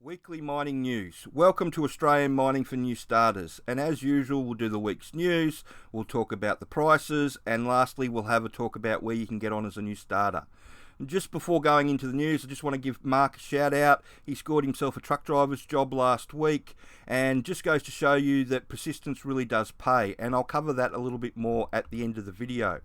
Weekly mining news. Welcome to Australian Mining for New Starters. And as usual, we'll do the week's news, we'll talk about the prices, and lastly, we'll have a talk about where you can get on as a new starter. And just before going into the news, I just want to give Mark a shout out. He scored himself a truck driver's job last week, and just goes to show you that persistence really does pay. And I'll cover that a little bit more at the end of the video.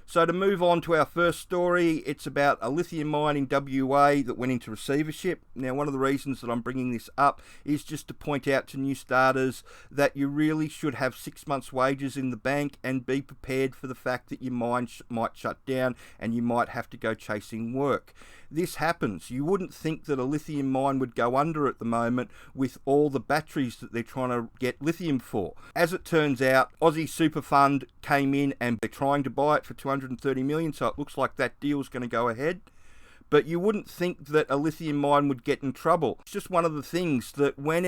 So to move on to our first story, it's about a lithium mine in WA that went into receivership. Now, one of the reasons that I'm bringing this up is just to point out to new starters that you really should have 6 months' wages in the bank and be prepared for the fact that your mine might shut down and you might have to go chasing work. This happens. You wouldn't think that a lithium mine would go under at the moment with all the batteries that they're trying to get lithium for. As it turns out, Aussie Super Fund came in and they're trying to buy it for 230 million, so it looks like that deal's going to go ahead. But you wouldn't think that a lithium mine would get in trouble. It's just one of the things that when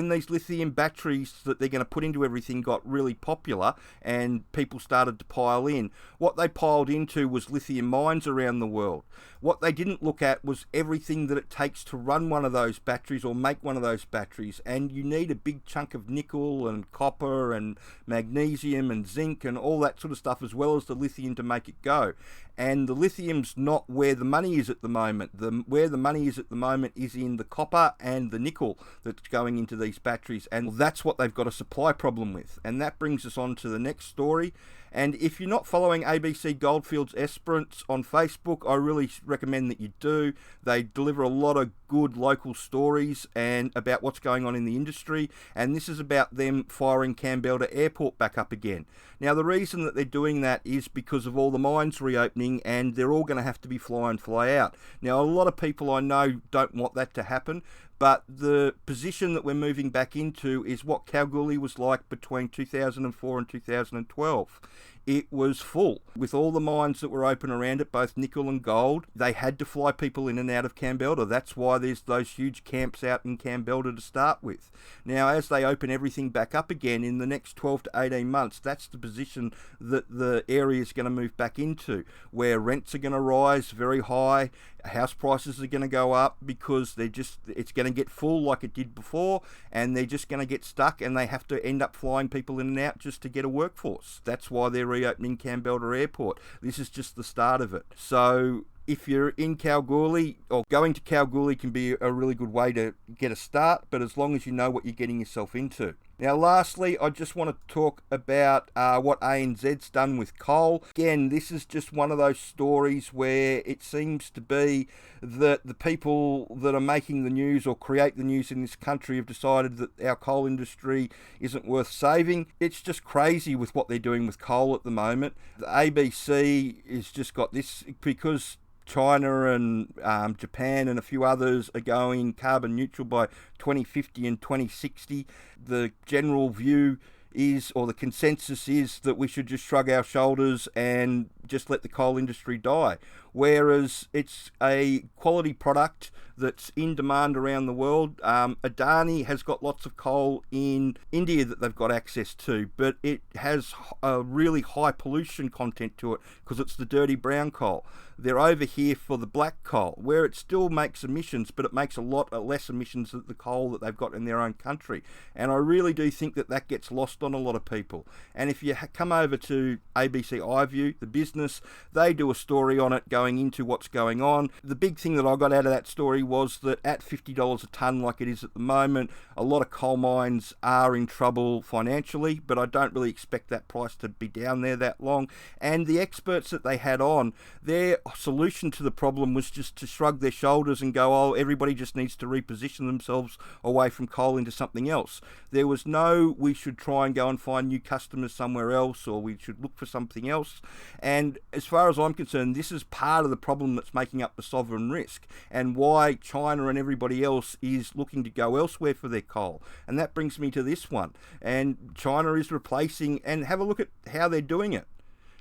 these lithium batteries that they're going to put into everything got really popular and people started to pile in, what they piled into was lithium mines around the world. What they didn't look at was everything that it takes to run one of those batteries or make one of those batteries. And you need a big chunk of nickel and copper and magnesium and zinc and all that sort of stuff, as well as the lithium to make it go. And the lithium's not where the money is at the moment. Where the money is at the moment is in the copper and the nickel that's going into these batteries, and that's what they've got a supply problem with. And that brings us on to the next story. And if you're not following ABC Goldfields Esperance on Facebook, I really recommend that you do. They deliver a lot of good local stories and about what's going on in the industry. And this is about them firing Kambalda Airport back up again. Now, the reason that they're doing that is because of all the mines reopening, and they're all going to have to be fly in, fly out. Now, a lot of people I know don't want that to happen, but the position that we're moving back into is what Kalgoorlie was like between 2004 and 2012. It was full. With all the mines that were open around it, both nickel and gold, they had to fly people in and out of Kambalda. That's why there's those huge camps out in Kambalda to start with. Now, as they open everything back up again in the next 12 to 18 months, that's the position that the area is going to move back into, where rents are going to rise very high, house prices are going to go up because it's going to get full like it did before, and they're just going to get stuck, and they have to end up flying people in and out just to get a workforce. That's why they're reopening Kambalda Airport. This is just the start of it. So if you're in Kalgoorlie, or going to Kalgoorlie can be a really good way to get a start, but as long as you know what you're getting yourself into. Now, lastly, I just want to talk about what ANZ's done with coal. Again, this is just one of those stories where it seems to be that the people that are making the news or create the news in this country have decided that our coal industry isn't worth saving. It's just crazy with what they're doing with coal at the moment. The ABC has just got this because China and Japan and a few others are going carbon neutral by 2050 and 2060. The general view is, or the consensus is, that we should just shrug our shoulders and just let the coal industry die. Whereas it's a quality product that's in demand around the world. Adani has got lots of coal in India that they've got access to, but it has a really high pollution content to it because it's the dirty brown coal. They're over here for the black coal, where it still makes emissions, but it makes a lot less emissions than the coal that they've got in their own country. And I really do think that gets lost on a lot of people. And if you come over to ABC iView, the business, they do a story on it going into what's going on. The big thing that I got out of that story was that at $50 a tonne like it is at the moment, a lot of coal mines are in trouble financially, but I don't really expect that price to be down there that long. And the experts that they had on, their solution to the problem was just to shrug their shoulders and go, oh, everybody just needs to reposition themselves away from coal into something else. There was no, we should try and go and find new customers somewhere else, or we should look for something else. And as far as I'm concerned, this is part of the problem that's making up the sovereign risk, and why China and everybody else is looking to go elsewhere for their coal. And that brings me to this one. And China is replacing, and have a look at how they're doing it.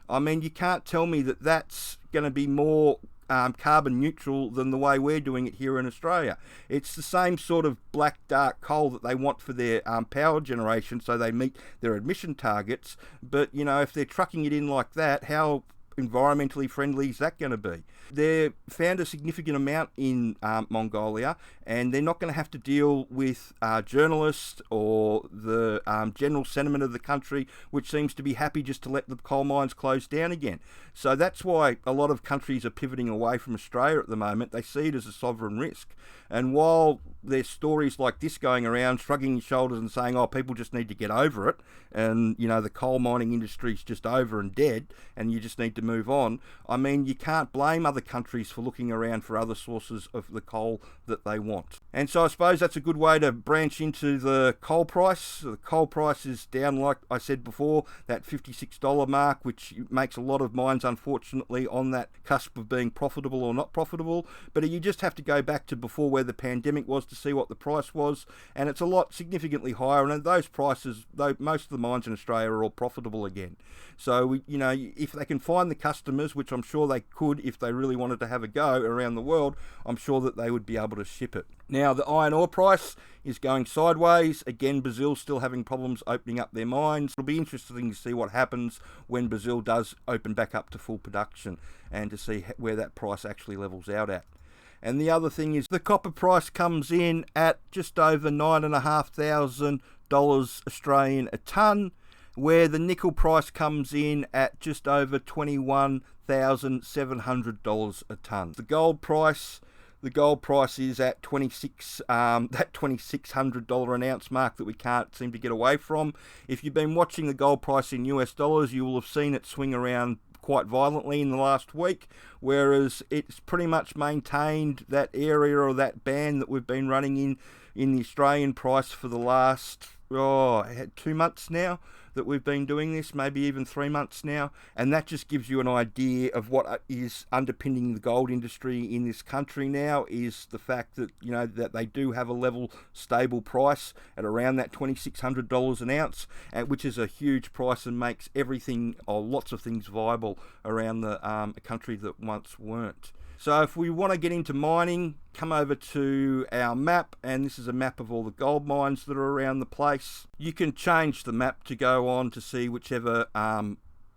I mean, you can't tell me that that's going to be more carbon neutral than the way we're doing it here in Australia. It's the same sort of black dark coal that they want for their power generation, so they meet their emission targets. But, you know, if they're trucking it in like that, how environmentally friendly is that going to be? They found a significant amount in Mongolia, and they're not going to have to deal with journalists or the general sentiment of the country, which seems to be happy just to let the coal mines close down again. So that's why a lot of countries are pivoting away from Australia at the moment. They see it as a sovereign risk. And while there's stories like this going around, shrugging your shoulders and saying, oh, people just need to get over it, and, you know, the coal mining industry's just over and dead, and you just need to move on. I mean, you can't blame other countries for looking around for other sources of the coal that they want. And so I suppose that's a good way to branch into the coal price. The coal price is down, like I said before, that $56 mark, which makes a lot of mines, unfortunately, on that cusp of being profitable or not profitable. But you just have to go back to before where the pandemic was to see what the price was, and it's a lot significantly higher. And those prices, though, most of the mines in Australia are all profitable again. So, you know, if they can find the customers, which I'm sure they could if they really wanted to have a go around the world, I'm sure that they would be able to ship it. Now, the iron ore price is going sideways. Again, Brazil's still having problems opening up their mines. It'll be interesting to see what happens when Brazil does open back up to full production, and to see where that price actually levels out at. And the other thing is the copper price comes in at just over $9,500 Australian a tonne, where the nickel price comes in at just over $21,700 a tonne. The gold price is at that $2,600 an ounce mark that we can't seem to get away from. If you've been watching the gold price in US dollars, you will have seen it swing around quite violently in the last week, whereas it's pretty much maintained that area or that band that we've been running in the Australian price for the last 2 months now that we've been doing this, maybe even 3 months now. And that just gives you an idea of what is underpinning the gold industry in this country now, is the fact that, you know, that they do have a level stable price at around that $2,600 an ounce, which is a huge price and makes everything, or lots of things, viable around the country that once weren't. So if we want to get into mining, come over to our map, and this is a map of all the gold mines that are around the place. You can change the map to go on to see whichever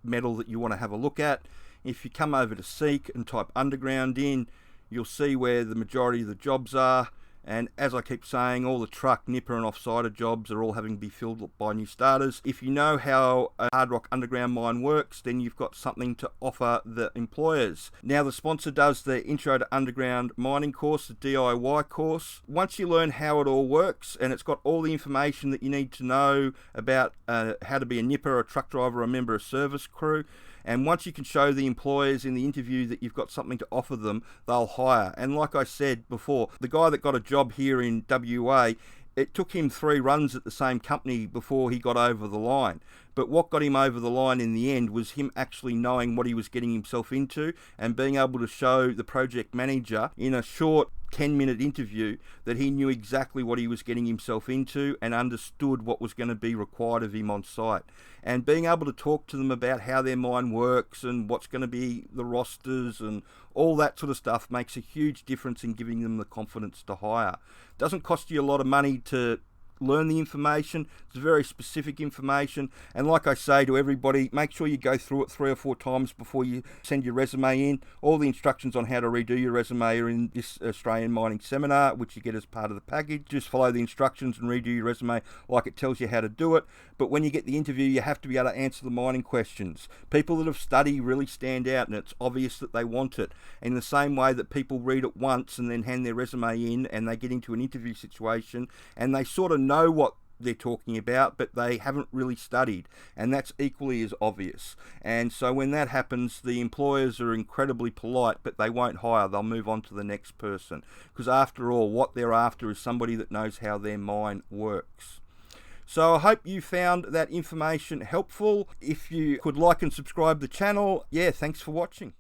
metal that you want to have a look at. If you come over to Seek and type underground in, you'll see where the majority of the jobs are. And as I keep saying, all the truck, nipper and off-sider jobs are all having to be filled by new starters. If you know how a hard rock underground mine works, then you've got something to offer the employers. Now, the sponsor does the Intro to Underground Mining course, the DIY course. Once you learn how it all works, and it's got all the information that you need to know about how to be a nipper, a truck driver, a member of service crew, and once you can show the employers in the interview that you've got something to offer them, they'll hire. And like I said before, the guy that got a job here in WA, it took him 3 runs at the same company before he got over the line. But what got him over the line in the end was him actually knowing what he was getting himself into, and being able to show the project manager in a short 10-minute interview that he knew exactly what he was getting himself into and understood what was going to be required of him on site. And being able to talk to them about how their mine works and what's going to be the rosters and all that sort of stuff makes a huge difference in giving them the confidence to hire. It doesn't cost you a lot of money to learn the information. It's very specific information, and like I say to everybody, make sure you go through it 3 or 4 times before you send your resume in. All the instructions on how to redo your resume are in this Australian mining seminar, which you get as part of the package. Just follow the instructions and redo your resume like it tells you how to do it. But when you get the interview, you have to be able to answer the mining questions. People that have studied really stand out, and it's obvious that they want it. In the same way that people read it once and then hand their resume in, and they get into an interview situation and they sort of know what they're talking about, but they haven't really studied, and that's equally as obvious. And so when that happens, the employers are incredibly polite, but they won't hire. They'll move on to the next person, because after all, what they're after is somebody that knows how their mine works. So I hope you found that information helpful. If you could like and subscribe the channel, thanks for watching.